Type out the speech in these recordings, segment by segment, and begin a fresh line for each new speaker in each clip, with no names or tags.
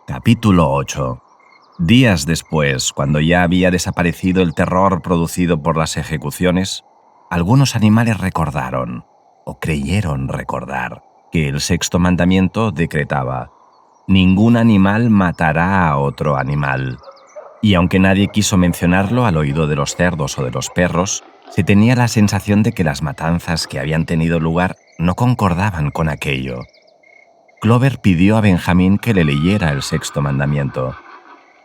Capítulo 8. Días después, cuando ya había desaparecido el terror producido por las ejecuciones, algunos animales recordaron, o creyeron recordar, que el sexto mandamiento decretaba: ningún animal matará a otro animal. Y aunque nadie quiso mencionarlo al oído de los cerdos o de los perros, se tenía la sensación de que las matanzas que habían tenido lugar no concordaban con aquello. Clover pidió a Benjamín que le leyera el sexto mandamiento.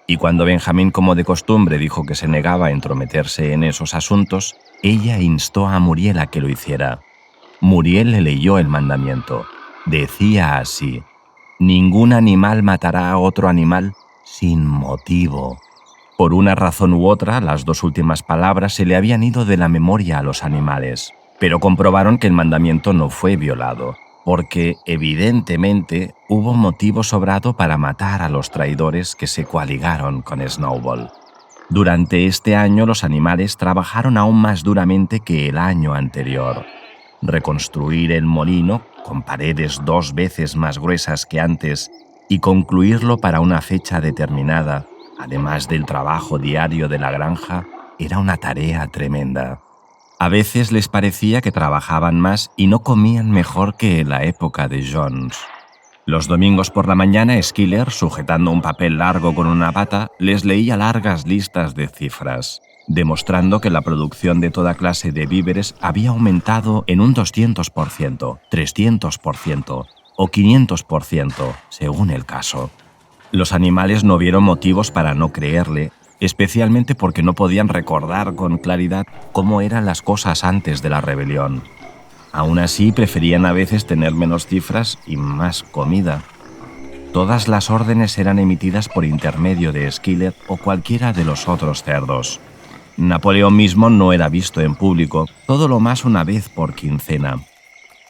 Y cuando Benjamín, como de costumbre, dijo que se negaba a entrometerse en esos asuntos, ella instó a Muriel a que lo hiciera. Muriel le leyó el mandamiento. Decía así: ningún animal matará a otro animal sin motivo. Por una razón u otra, las dos últimas palabras se le habían ido de la memoria a los animales, pero comprobaron que el mandamiento no fue violado, porque evidentemente hubo motivo sobrado para matar a los traidores que se coaligaron con Snowball. Durante este año los animales trabajaron aún más duramente que el año anterior. Reconstruir el molino, con paredes 2 veces más gruesas que antes, y concluirlo para una fecha determinada, además del trabajo diario de la granja, era una tarea tremenda. A veces les parecía que trabajaban más y no comían mejor que en la época de Jones. Los domingos por la mañana, Skiller, sujetando un papel largo con una bata, les leía largas listas de cifras, demostrando que la producción de toda clase de víveres había aumentado en un 200%, 300% o 500%, según el caso. Los animales no vieron motivos para no creerle, especialmente porque no podían recordar con claridad cómo eran las cosas antes de la rebelión. Aún así, preferían a veces tener menos cifras y más comida. Todas las órdenes eran emitidas por intermedio de Skiller o cualquiera de los otros cerdos. Napoleón mismo no era visto en público, todo lo más una vez por quincena.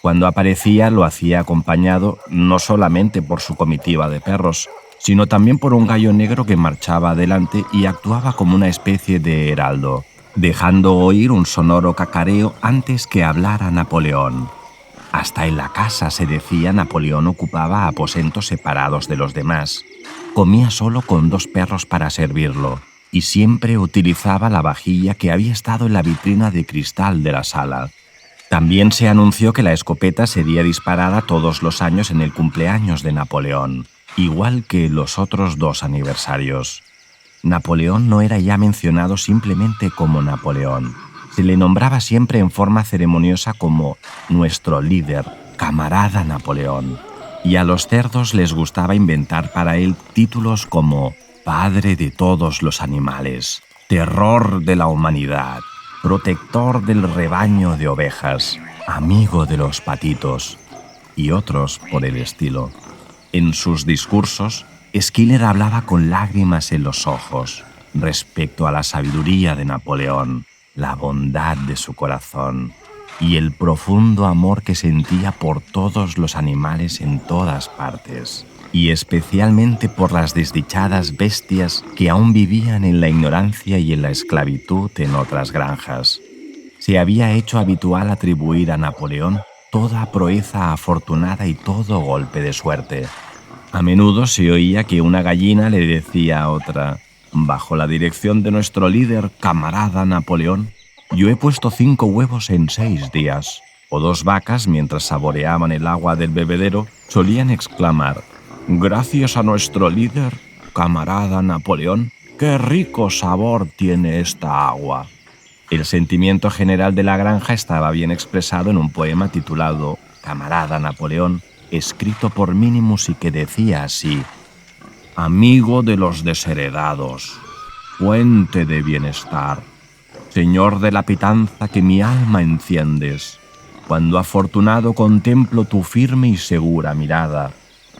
Cuando aparecía, lo hacía acompañado no solamente por su comitiva de perros, sino también por un gallo negro que marchaba adelante y actuaba como una especie de heraldo, dejando oír un sonoro cacareo antes que hablara Napoleón. Hasta en la casa, se decía, Napoleón ocupaba aposentos separados de los demás. Comía solo con 2 perros para servirlo, y siempre utilizaba la vajilla que había estado en la vitrina de cristal de la sala. También se anunció que la escopeta sería disparada todos los años en el cumpleaños de Napoleón, igual que los otros 2 aniversarios. Napoleón no era ya mencionado simplemente como Napoleón. Se le nombraba siempre en forma ceremoniosa como nuestro líder, camarada Napoleón. Y a los cerdos les gustaba inventar para él títulos como padre de todos los animales, terror de la humanidad, protector del rebaño de ovejas, amigo de los patitos, y otros por el estilo. En sus discursos, Skiller hablaba con lágrimas en los ojos respecto a la sabiduría de Napoleón, la bondad de su corazón y el profundo amor que sentía por todos los animales en todas partes, y especialmente por las desdichadas bestias que aún vivían en la ignorancia y en la esclavitud en otras granjas. Se había hecho habitual atribuir a Napoleón toda proeza afortunada y todo golpe de suerte. A menudo se oía que una gallina le decía a otra: bajo la dirección de nuestro líder, camarada Napoleón, yo he puesto 5 huevos en 6 días. O 2 vacas, mientras saboreaban el agua del bebedero, solían exclamar: gracias a nuestro líder, camarada Napoleón, qué rico sabor tiene esta agua. El sentimiento general de la granja estaba bien expresado en un poema titulado Camarada Napoleón, escrito por Minimus y que decía así: amigo de los desheredados, fuente de bienestar, señor de la pitanza que mi alma enciendes, cuando afortunado contemplo tu firme y segura mirada,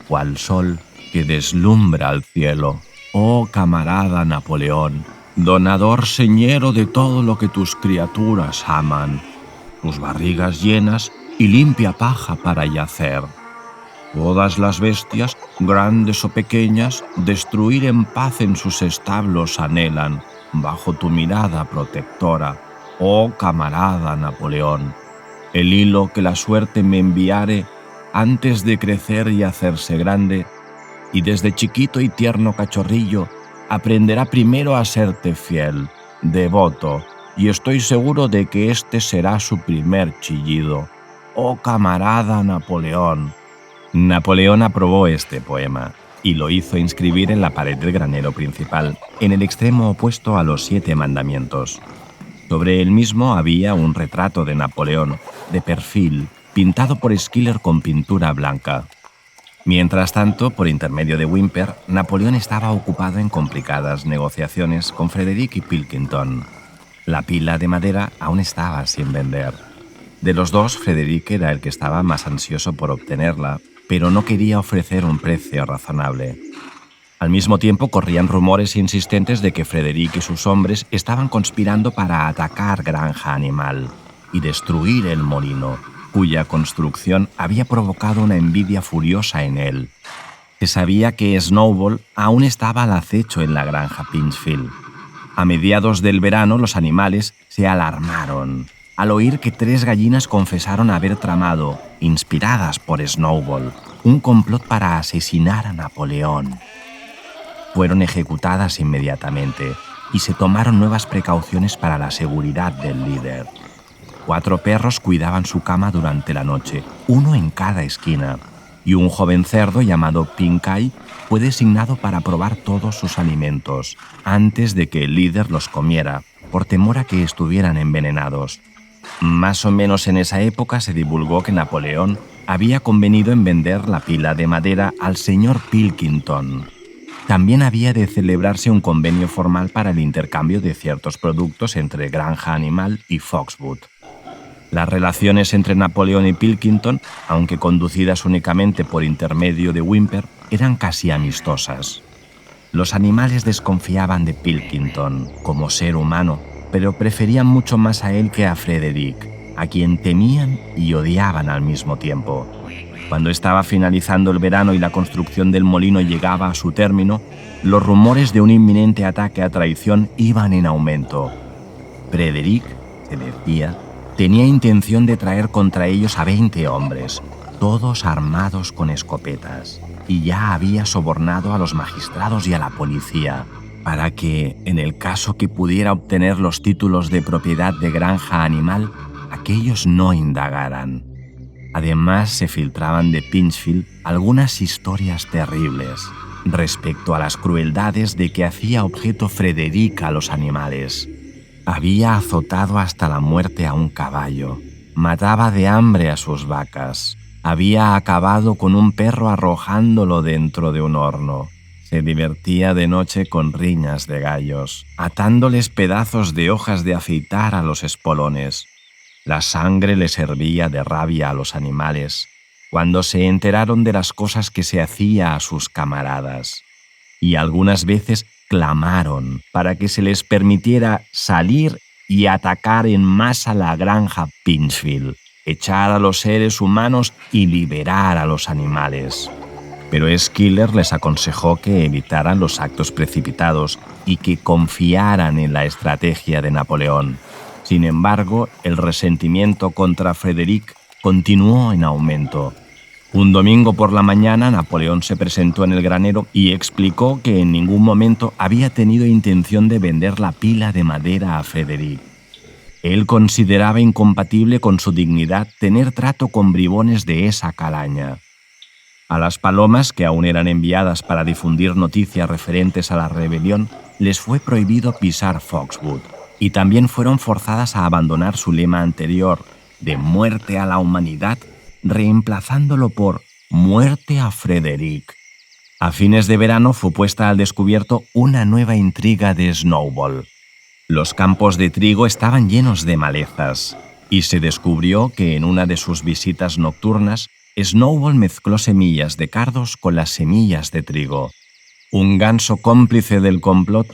cual sol que deslumbra al cielo. Oh camarada Napoleón, donador señero de todo lo que tus criaturas aman, tus barrigas llenas y limpia paja para yacer. Todas las bestias, grandes o pequeñas, destruir en paz en sus establos anhelan, bajo tu mirada protectora, oh camarada Napoleón. El hilo que la suerte me enviare, antes de crecer y hacerse grande, y desde chiquito y tierno cachorrillo aprenderá primero a serte fiel, devoto, y estoy seguro de que este será su primer chillido. ¡Oh, camarada Napoleón! Napoleón aprobó este poema y lo hizo inscribir en la pared del granero principal, en el extremo opuesto a los 7 mandamientos. Sobre él mismo había un retrato de Napoleón, de perfil, pintado por Schiller con pintura blanca. Mientras tanto, por intermedio de Whymper, Napoleón estaba ocupado en complicadas negociaciones con Frederick y Pilkington. La pila de madera aún estaba sin vender. De los dos, Frederick era el que estaba más ansioso por obtenerla, pero no quería ofrecer un precio razonable. Al mismo tiempo, corrían rumores insistentes de que Frederick y sus hombres estaban conspirando para atacar Granja Animal y destruir el molino, cuya construcción había provocado una envidia furiosa en él. Se sabía que Snowball aún estaba al acecho en la granja Pinchfield. A mediados del verano, los animales se alarmaron al oír que 3 gallinas confesaron haber tramado, inspiradas por Snowball, un complot para asesinar a Napoleón. Fueron ejecutadas inmediatamente y se tomaron nuevas precauciones para la seguridad del líder. 4 perros cuidaban su cama durante la noche, uno en cada esquina, y un joven cerdo llamado Pink Eye fue designado para probar todos sus alimentos antes de que el líder los comiera, por temor a que estuvieran envenenados. Más o menos en esa época se divulgó que Napoleón había convenido en vender la pila de madera al señor Pilkington. También había de celebrarse un convenio formal para el intercambio de ciertos productos entre Granja Animal y Foxwood. Las relaciones entre Napoleón y Pilkington, aunque conducidas únicamente por intermedio de Whymper, eran casi amistosas. Los animales desconfiaban de Pilkington como ser humano, pero preferían mucho más a él que a Frederick, a quien temían y odiaban al mismo tiempo. Cuando estaba finalizando el verano y la construcción del molino llegaba a su término, los rumores de un inminente ataque a traición iban en aumento. Frederick, se decía, tenía intención de traer contra ellos a 20 hombres, todos armados con escopetas, y ya había sobornado a los magistrados y a la policía para que, en el caso que pudiera obtener los títulos de propiedad de Granja Animal, aquellos no indagaran. Además, se filtraban de Pinchfield algunas historias terribles respecto a las crueldades de que hacía objeto Frederick a los animales. Había azotado hasta la muerte a un caballo, mataba de hambre a sus vacas, había acabado con un perro arrojándolo dentro de un horno. Se divertía de noche con riñas de gallos, atándoles pedazos de hojas de afeitar a los espolones. La sangre le servía de rabia a los animales cuando se enteraron de las cosas que se hacía a sus camaradas, y algunas veces clamaron para que se les permitiera salir y atacar en masa la granja Pinchfield, echar a los seres humanos y liberar a los animales. Pero Schiller les aconsejó que evitaran los actos precipitados y que confiaran en la estrategia de Napoleón. Sin embargo, el resentimiento contra Frederick continuó en aumento. Un domingo por la mañana, Napoleón se presentó en el granero y explicó que en ningún momento había tenido intención de vender la pila de madera a Frederick. Él consideraba incompatible con su dignidad tener trato con bribones de esa calaña. A las palomas, que aún eran enviadas para difundir noticias referentes a la rebelión, les fue prohibido pisar Foxwood, y también fueron forzadas a abandonar su lema anterior, de muerte a la humanidad, reemplazándolo por muerte a Frederick. A fines de verano fue puesta al descubierto una nueva intriga de Snowball. Los campos de trigo estaban llenos de malezas, y se descubrió que en una de sus visitas nocturnas, Snowball mezcló semillas de cardos con las semillas de trigo. Un ganso cómplice del complot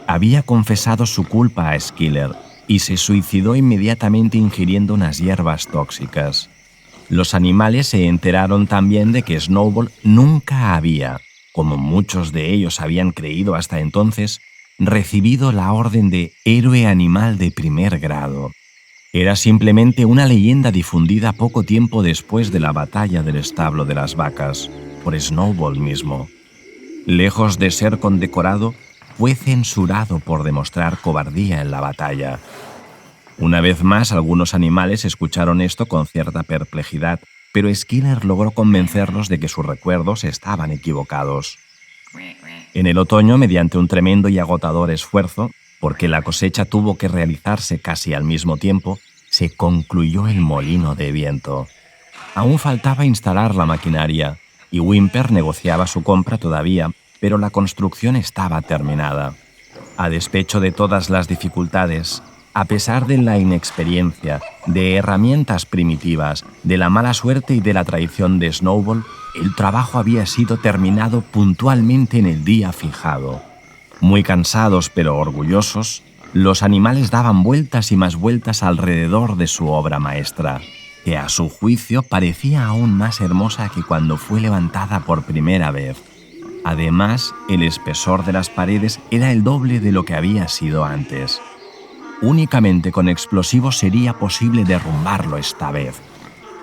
había confesado su culpa a Schiller y se suicidó inmediatamente ingiriendo unas hierbas tóxicas. Los animales se enteraron también de que Snowball nunca había, como muchos de ellos habían creído hasta entonces, recibido la orden de héroe animal de primer grado. Era simplemente una leyenda difundida poco tiempo después de la batalla del establo de las vacas, por Snowball mismo. Lejos de ser condecorado, fue censurado por demostrar cobardía en la batalla. Una vez más, algunos animales escucharon esto con cierta perplejidad, pero Skinner logró convencerlos de que sus recuerdos estaban equivocados. En el otoño, mediante un tremendo y agotador esfuerzo, porque la cosecha tuvo que realizarse casi al mismo tiempo, se concluyó el molino de viento. Aún faltaba instalar la maquinaria, y Whymper negociaba su compra todavía, pero la construcción estaba terminada. A despecho de todas las dificultades, a pesar de la inexperiencia, de herramientas primitivas, de la mala suerte y de la traición de Snowball, el trabajo había sido terminado puntualmente en el día fijado. Muy cansados pero orgullosos, los animales daban vueltas y más vueltas alrededor de su obra maestra, que a su juicio parecía aún más hermosa que cuando fue levantada por primera vez. Además, el espesor de las paredes era el doble de lo que había sido antes. Únicamente con explosivos sería posible derrumbarlo esta vez.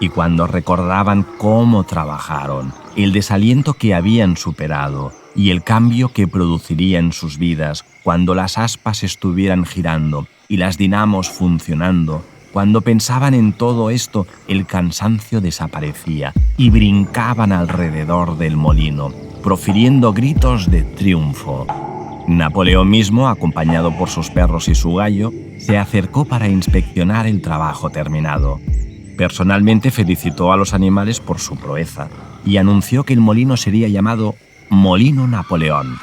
Y cuando recordaban cómo trabajaron, el desaliento que habían superado y el cambio que produciría en sus vidas cuando las aspas estuvieran girando y las dinamos funcionando, cuando pensaban en todo esto, el cansancio desaparecía y brincaban alrededor del molino, profiriendo gritos de triunfo. Napoleón mismo, acompañado por sus perros y su gallo, se acercó para inspeccionar el trabajo terminado. Personalmente felicitó a los animales por su proeza y anunció que el molino sería llamado Molino Napoleón.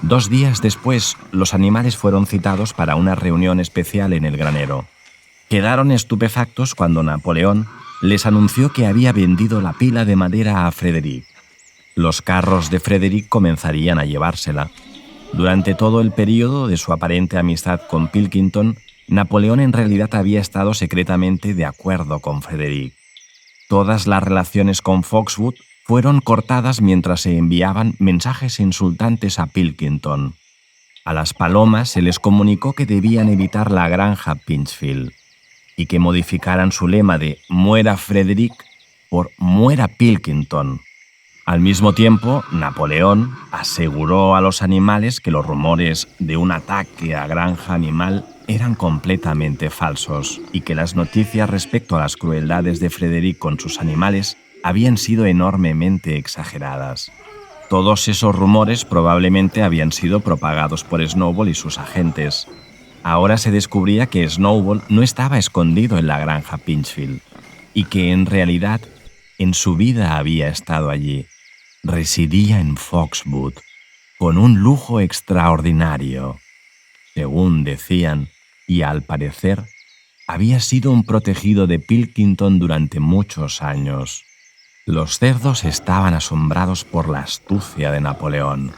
2 días después, los animales fueron citados para una reunión especial en el granero. Quedaron estupefactos cuando Napoleón les anunció que había vendido la pila de madera a Frederick. Los carros de Frederick comenzarían a llevársela. Durante todo el período de su aparente amistad con Pilkington, Napoleón en realidad había estado secretamente de acuerdo con Frederick. Todas las relaciones con Foxwood fueron cortadas mientras se enviaban mensajes insultantes a Pilkington. A las palomas se les comunicó que debían evitar la granja Pinchfield y que modificaran su lema de «Muera Frederick» por «Muera Pilkington». Al mismo tiempo, Napoleón aseguró a los animales que los rumores de un ataque a granja animal eran completamente falsos y que las noticias respecto a las crueldades de Frederick con sus animales habían sido enormemente exageradas. Todos esos rumores probablemente habían sido propagados por Snowball y sus agentes. Ahora se descubría que Snowball no estaba escondido en la granja Pinchfield y que en realidad en su vida había estado allí. Residía en Foxwood, con un lujo extraordinario, según decían, y al parecer había sido un protegido de Pilkington durante muchos años. Los cerdos estaban asombrados por la astucia de Napoleón.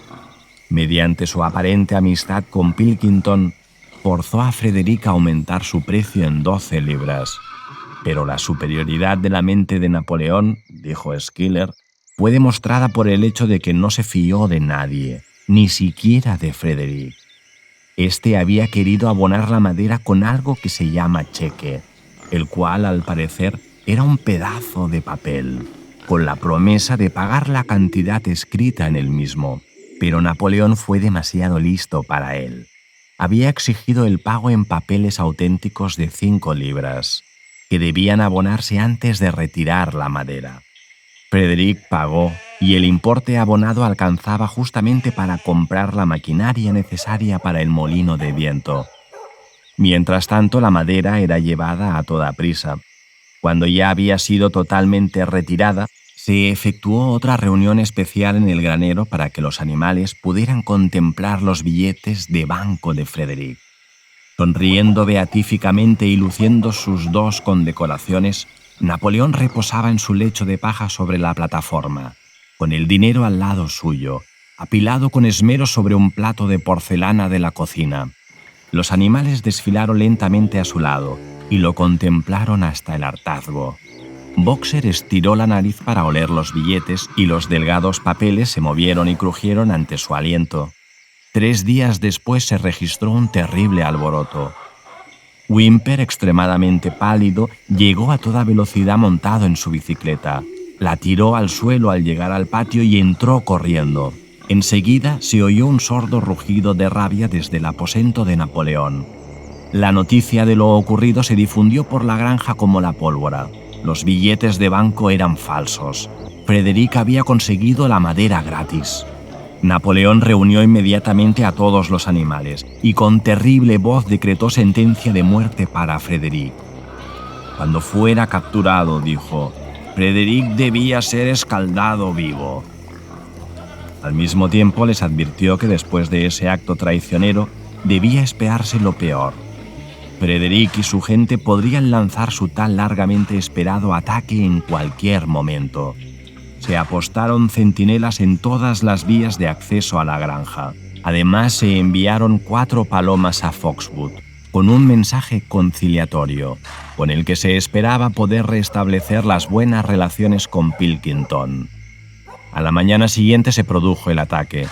Mediante su aparente amistad con Pilkington, forzó a Frederick a aumentar su precio en 12 libras. Pero la superioridad de la mente de Napoleón, dijo Schiller, fue demostrada por el hecho de que no se fió de nadie, ni siquiera de Frederick. Este había querido abonar la madera con algo que se llama cheque, el cual, al parecer, era un pedazo de papel, con la promesa de pagar la cantidad escrita en el mismo. Pero Napoleón fue demasiado listo para él. Había exigido el pago en papeles auténticos de 5 libras, que debían abonarse antes de retirar la madera. Frederick pagó y el importe abonado alcanzaba justamente para comprar la maquinaria necesaria para el molino de viento. Mientras tanto, la madera era llevada a toda prisa. Cuando ya había sido totalmente retirada, se efectuó otra reunión especial en el granero para que los animales pudieran contemplar los billetes de banco de Frederick. Sonriendo beatíficamente y luciendo sus 2 condecoraciones, Napoleón reposaba en su lecho de paja sobre la plataforma, con el dinero al lado suyo, apilado con esmero sobre un plato de porcelana de la cocina. Los animales desfilaron lentamente a su lado y lo contemplaron hasta el hartazgo. Boxer estiró la nariz para oler los billetes y los delgados papeles se movieron y crujieron ante su aliento. 3 días después se registró un terrible alboroto. Whymper, extremadamente pálido, llegó a toda velocidad montado en su bicicleta. La tiró al suelo al llegar al patio y entró corriendo. Enseguida se oyó un sordo rugido de rabia desde el aposento de Napoleón. La noticia de lo ocurrido se difundió por la granja como la pólvora. Los billetes de banco eran falsos. Frédéric había conseguido la madera gratis. Napoleón reunió inmediatamente a todos los animales y con terrible voz decretó sentencia de muerte para Frédéric. Cuando fuera capturado, dijo, Frédéric debía ser escaldado vivo. Al mismo tiempo les advirtió que después de ese acto traicionero debía esperarse lo peor. Frédéric y su gente podrían lanzar su tan largamente esperado ataque en cualquier momento. Se apostaron centinelas en todas las vías de acceso a la granja. Además, se enviaron 4 palomas a Foxwood, con un mensaje conciliatorio, con el que se esperaba poder restablecer las buenas relaciones con Pilkington. A la mañana siguiente se produjo el ataque.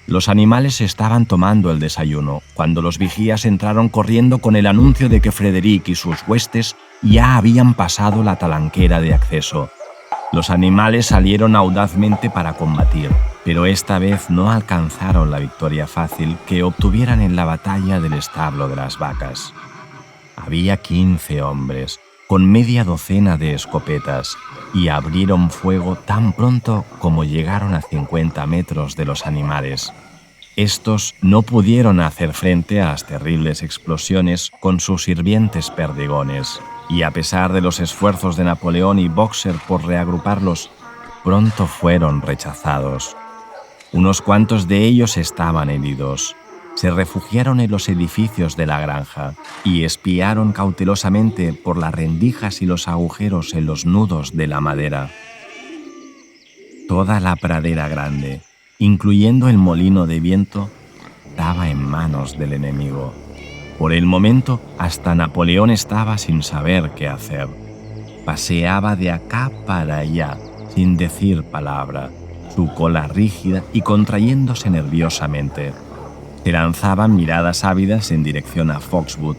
Los animales estaban tomando el desayuno, cuando los vigías entraron corriendo con el anuncio de que Frédéric y sus huestes ya habían pasado la talanquera de acceso. Los animales salieron audazmente para combatir, pero esta vez no alcanzaron la victoria fácil que obtuvieran en la batalla del establo de las vacas. Había 15 hombres, con media docena de escopetas, y abrieron fuego tan pronto como llegaron a 50 metros de los animales. Estos no pudieron hacer frente a las terribles explosiones con sus hirvientes perdigones, y a pesar de los esfuerzos de Napoleón y Boxer por reagruparlos, pronto fueron rechazados. Unos cuantos de ellos estaban heridos. Se refugiaron en los edificios de la granja y espiaron cautelosamente por las rendijas y los agujeros en los nudos de la madera. Toda la pradera grande, incluyendo el molino de viento, estaba en manos del enemigo. Por el momento, hasta Napoleón estaba sin saber qué hacer. Paseaba de acá para allá, sin decir palabra, su cola rígida y contrayéndose nerviosamente. Se lanzaban miradas ávidas en dirección a Foxwood.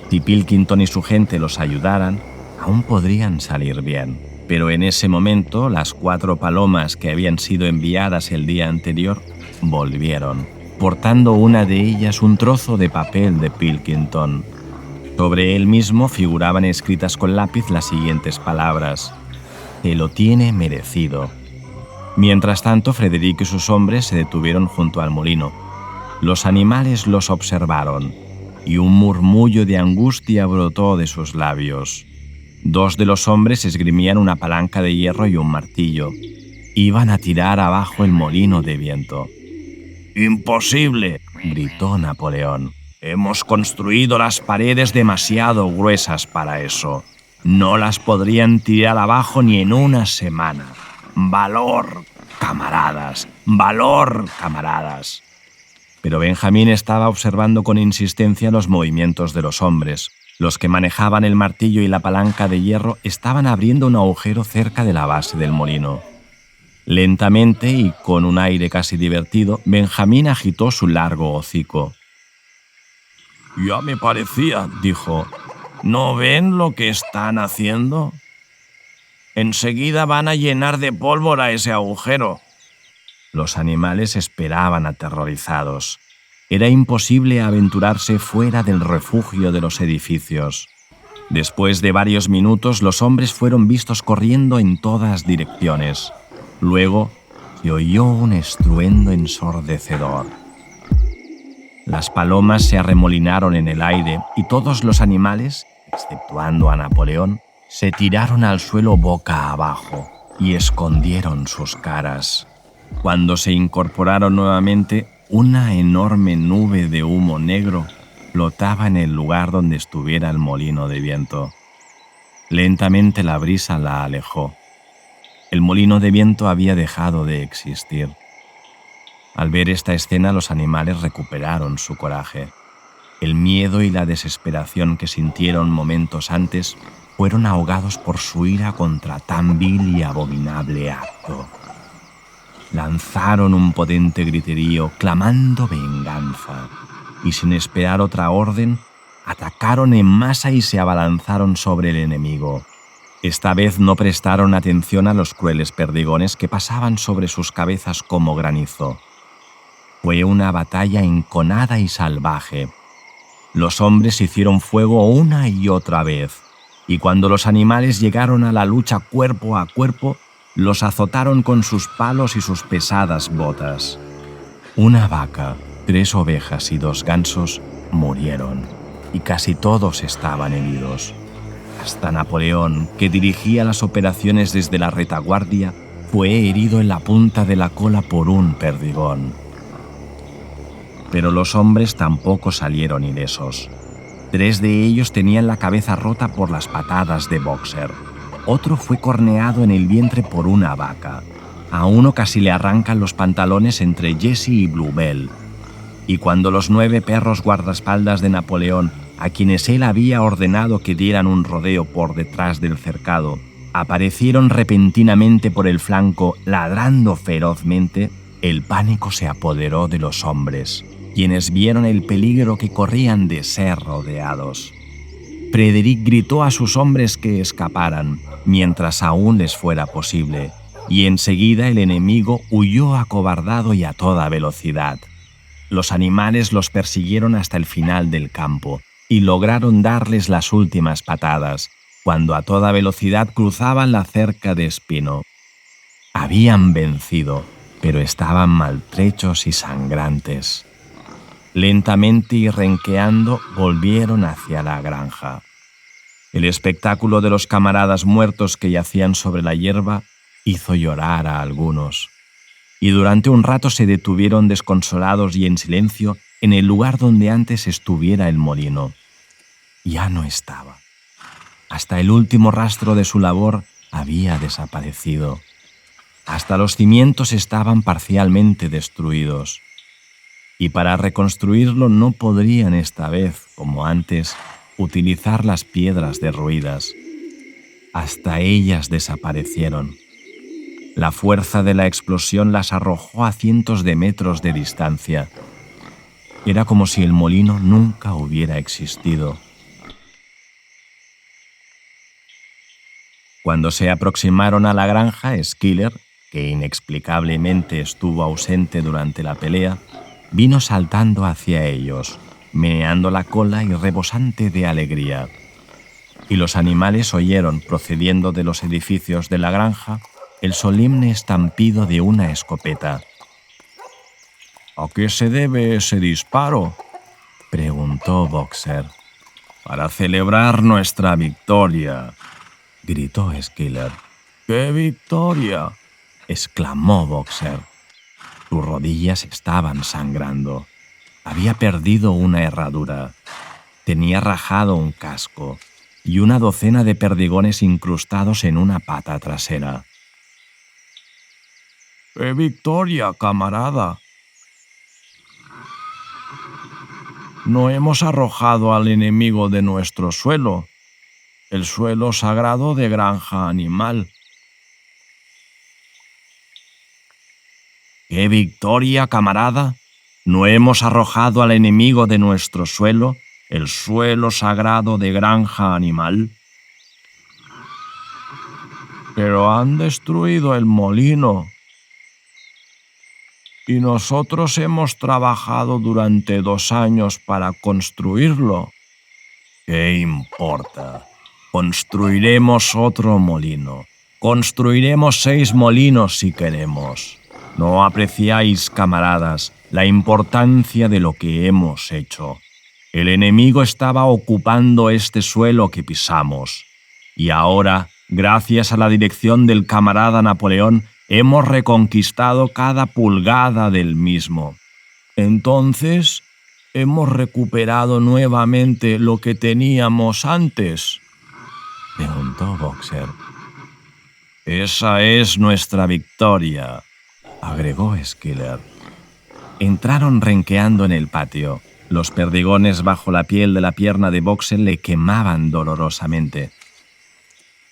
Si Pilkington y su gente los ayudaran, aún podrían salir bien. Pero en ese momento, las 4 palomas que habían sido enviadas el día anterior volvieron, portando una de ellas un trozo de papel de Pilkington. Sobre él mismo figuraban escritas con lápiz las siguientes palabras: «Te lo tiene merecido». Mientras tanto, Frédéric y sus hombres se detuvieron junto al molino. Los animales los observaron, y un murmullo de angustia brotó de sus labios. 2 de los hombres esgrimían una palanca de hierro y un martillo. Iban a tirar abajo el molino de viento. «¡Imposible!», gritó Napoleón. «Hemos construido las paredes demasiado gruesas para eso. No las podrían tirar abajo ni en una semana. ¡Valor, camaradas! ¡Valor, camaradas!». Pero Benjamín estaba observando con insistencia los movimientos de los hombres. Los que manejaban el martillo y la palanca de hierro estaban abriendo un agujero cerca de la base del molino. Lentamente y con un aire casi divertido, Benjamín agitó su largo hocico. «Ya me parecía», dijo. «¿No ven lo que están haciendo? Enseguida van a llenar de pólvora ese agujero». Los animales esperaban aterrorizados. Era imposible aventurarse fuera del refugio de los edificios. Después de varios minutos, los hombres fueron vistos corriendo en todas direcciones. Luego se oyó un estruendo ensordecedor. Las palomas se arremolinaron en el aire y todos los animales, exceptuando a Napoleón, se tiraron al suelo boca abajo y escondieron sus caras. Cuando se incorporaron nuevamente, una enorme nube de humo negro flotaba en el lugar donde estuviera el molino de viento. Lentamente la brisa la alejó. El molino de viento había dejado de existir. Al ver esta escena, los animales recuperaron su coraje. El miedo y la desesperación que sintieron momentos antes fueron ahogados por su ira contra tan vil y abominable acto. Lanzaron un potente griterío clamando venganza y sin esperar otra orden, atacaron en masa y se abalanzaron sobre el enemigo. Esta vez no prestaron atención a los crueles perdigones que pasaban sobre sus cabezas como granizo. Fue una batalla enconada y salvaje. Los hombres hicieron fuego una y otra vez, y cuando los animales llegaron a la lucha cuerpo a cuerpo, los azotaron con sus palos y sus pesadas botas. Una vaca, 3 ovejas y 2 gansos murieron, y casi todos estaban heridos. Hasta Napoleón, que dirigía las operaciones desde la retaguardia, fue herido en la punta de la cola por un perdigón. Pero los hombres tampoco salieron ilesos. 3 de ellos tenían la cabeza rota por las patadas de Boxer. Otro fue corneado en el vientre por una vaca. A uno casi le arrancan los pantalones entre Jesse y Bluebell. Y cuando los 9 perros guardaespaldas de Napoleón, a quienes él había ordenado que dieran un rodeo por detrás del cercado, aparecieron repentinamente por el flanco ladrando ferozmente, el pánico se apoderó de los hombres, quienes vieron el peligro que corrían de ser rodeados. Frederick gritó a sus hombres que escaparan, mientras aún les fuera posible, y enseguida el enemigo huyó acobardado y a toda velocidad. Los animales los persiguieron hasta el final del campo y lograron darles las últimas patadas, cuando a toda velocidad cruzaban la cerca de espino. Habían vencido, pero estaban maltrechos y sangrantes. Lentamente y renqueando volvieron hacia la granja. El espectáculo de los camaradas muertos que yacían sobre la hierba hizo llorar a algunos, y durante un rato se detuvieron desconsolados y en silencio en el lugar donde antes estuviera el molino. Ya no estaba. Hasta el último rastro de su labor había desaparecido. Hasta los cimientos estaban parcialmente destruidos. Y para reconstruirlo no podrían esta vez, como antes, utilizar las piedras derruidas. Hasta ellas desaparecieron. La fuerza de la explosión las arrojó a cientos de metros de distancia. Era como si el molino nunca hubiera existido. Cuando se aproximaron a la granja, Schiller, que inexplicablemente estuvo ausente durante la pelea, vino saltando hacia ellos, meneando la cola y rebosante de alegría. Y los animales oyeron, procediendo de los edificios de la granja, el solemne estampido de una escopeta. «¿A qué se debe ese disparo?», preguntó Boxer. «Para celebrar nuestra victoria», gritó Schiller. «¿Qué victoria?», exclamó Boxer. Sus rodillas estaban sangrando. Había perdido una herradura. Tenía rajado un casco y una docena de perdigones incrustados en una pata trasera. «¡Qué victoria, camarada! No hemos arrojado al enemigo de nuestro suelo, el suelo sagrado de Granja Animal». «¿Qué victoria, camarada? ¿No hemos arrojado al enemigo de nuestro suelo, el suelo sagrado de Granja Animal?» «Pero han destruido el molino. Y nosotros hemos trabajado durante 2 años para construirlo». «¿Qué importa? Construiremos otro molino. Construiremos 6 molinos si queremos. ¿No apreciáis, camaradas, la importancia de lo que hemos hecho? El enemigo estaba ocupando este suelo que pisamos. Y ahora, gracias a la dirección del camarada Napoleón, hemos reconquistado cada pulgada del mismo. Entonces, ¿hemos recuperado nuevamente lo que teníamos antes?», preguntó Boxer. «Esa es nuestra victoria», agregó Schiller. Entraron renqueando en el patio. Los perdigones bajo la piel de la pierna de Boxer le quemaban dolorosamente.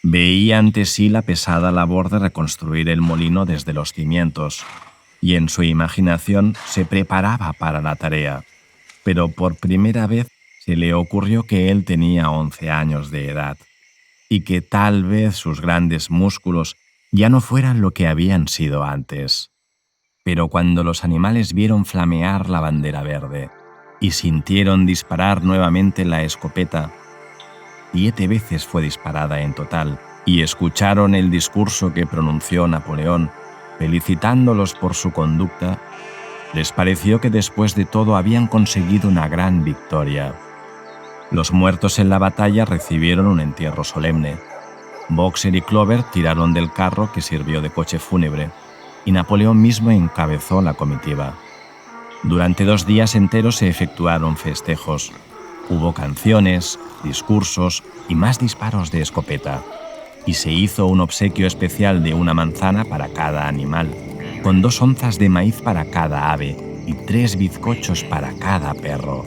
Veía ante sí la pesada labor de reconstruir el molino desde los cimientos, y en su imaginación se preparaba para la tarea. Pero por primera vez se le ocurrió que él tenía 11 años de edad. y que tal vez sus grandes músculos ya no fueran lo que habían sido antes. Pero cuando los animales vieron flamear la bandera verde y sintieron disparar nuevamente la escopeta, 7 veces fue disparada en total, y escucharon el discurso que pronunció Napoleón, felicitándolos por su conducta, les pareció que después de todo habían conseguido una gran victoria. Los muertos en la batalla recibieron un entierro solemne. Boxer y Clover tiraron del carro que sirvió de coche fúnebre, y Napoleón mismo encabezó la comitiva. Durante 2 días enteros se efectuaron festejos. Hubo canciones, discursos y más disparos de escopeta, y se hizo un obsequio especial de 1 manzana para cada animal, con 2 onzas de maíz para cada ave y 3 bizcochos para cada perro.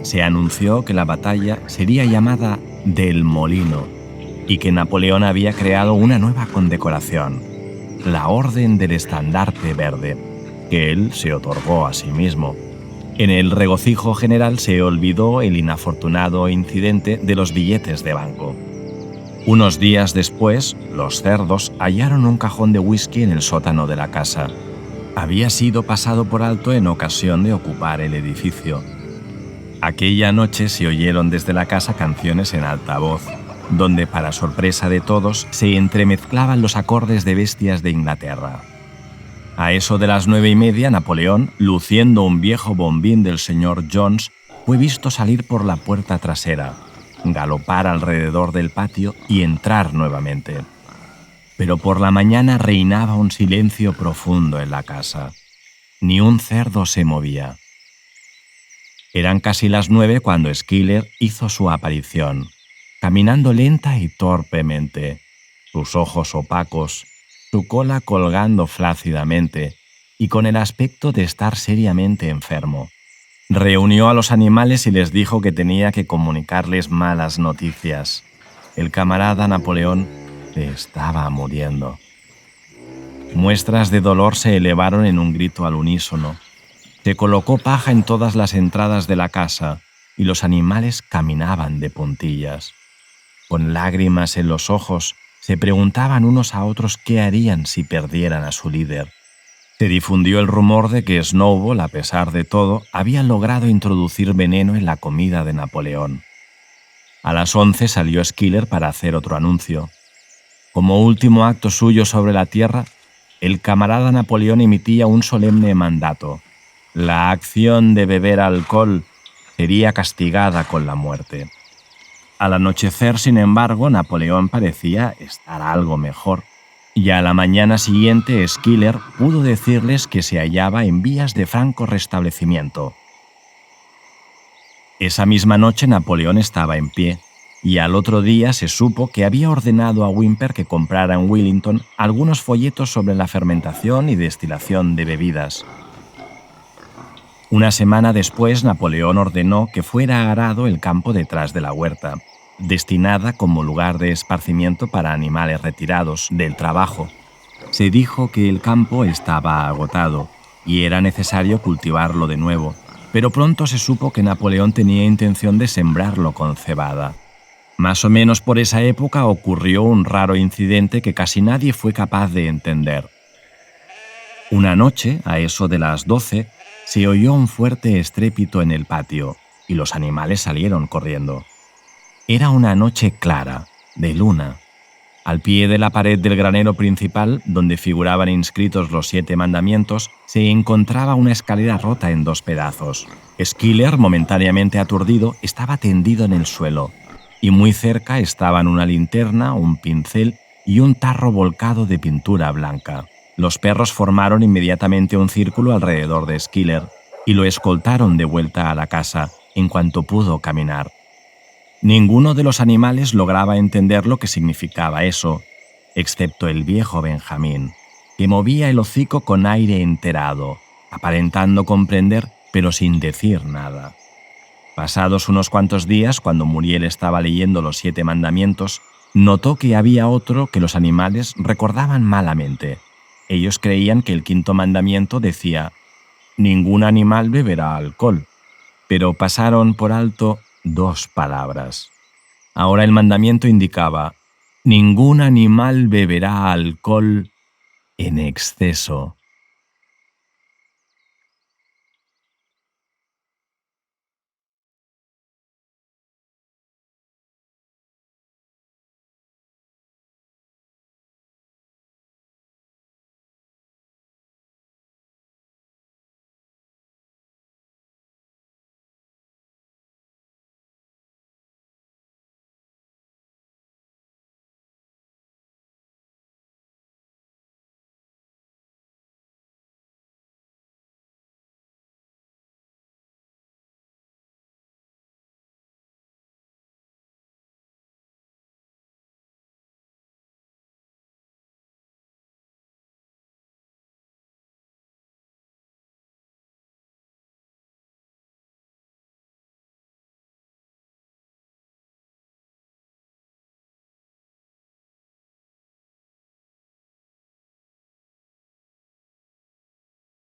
Se anunció que la batalla sería llamada del Molino y que Napoleón había creado una nueva condecoración, la Orden del Estandarte Verde, que él se otorgó a sí mismo. En el regocijo general se olvidó el inafortunado incidente de los billetes de banco. Unos días después, los cerdos hallaron un cajón de whisky en el sótano de la casa. Había sido pasado por alto en ocasión de ocupar el edificio. Aquella noche se oyeron desde la casa canciones en alta voz, donde, para sorpresa de todos, se entremezclaban los acordes de bestias de Inglaterra. A eso de las 9:30, Napoleón, luciendo un viejo bombín del señor Jones, fue visto salir por la puerta trasera, galopar alrededor del patio y entrar nuevamente. Pero por la mañana reinaba un silencio profundo en la casa. Ni un cerdo se movía. Eran casi las 9 cuando Schiller hizo su aparición, caminando lenta y torpemente, sus ojos opacos, su cola colgando flácidamente y con el aspecto de estar seriamente enfermo. Reunió a los animales y les dijo que tenía que comunicarles malas noticias. El camarada Napoleón se estaba muriendo. Muestras de dolor se elevaron en un grito al unísono. Se colocó paja en todas las entradas de la casa y los animales caminaban de puntillas. Con lágrimas en los ojos, se preguntaban unos a otros qué harían si perdieran a su líder. Se difundió el rumor de que Snowball, a pesar de todo, había logrado introducir veneno en la comida de Napoleón. A las 11 salió Schiller para hacer otro anuncio. Como último acto suyo sobre la tierra, el camarada Napoleón emitía un solemne mandato. La acción de beber alcohol sería castigada con la muerte. Al anochecer, sin embargo, Napoleón parecía estar algo mejor, y a la mañana siguiente Schiller pudo decirles que se hallaba en vías de franco restablecimiento. Esa misma noche Napoleón estaba en pie, y al otro día se supo que había ordenado a Whymper que comprara en Wellington algunos folletos sobre la fermentación y destilación de bebidas. Una semana después, Napoleón ordenó que fuera arado el campo detrás de la huerta, destinada como lugar de esparcimiento para animales retirados del trabajo. Se dijo que el campo estaba agotado y era necesario cultivarlo de nuevo, pero pronto se supo que Napoleón tenía intención de sembrarlo con cebada. Más o menos por esa época ocurrió un raro incidente que casi nadie fue capaz de entender. Una noche, a eso de las 12, se oyó un fuerte estrépito en el patio y los animales salieron corriendo. Era una noche clara, de luna. Al pie de la pared del granero principal, donde figuraban inscritos los 7 mandamientos, se encontraba una escalera rota en 2 pedazos. Schiller, momentáneamente aturdido, estaba tendido en el suelo, y muy cerca estaban una linterna, un pincel y un tarro volcado de pintura blanca. Los perros formaron inmediatamente un círculo alrededor de Schiller y lo escoltaron de vuelta a la casa en cuanto pudo caminar. Ninguno de los animales lograba entender lo que significaba eso, excepto el viejo Benjamín, que movía el hocico con aire enterado, aparentando comprender, pero sin decir nada. Pasados unos cuantos días, cuando Muriel estaba leyendo los 7 mandamientos, notó que había otro que los animales recordaban malamente. Ellos creían que el 5.º mandamiento decía: «Ningún animal beberá alcohol», pero pasaron por alto 2 palabras. Ahora el mandamiento indicaba: ningún animal beberá alcohol en exceso.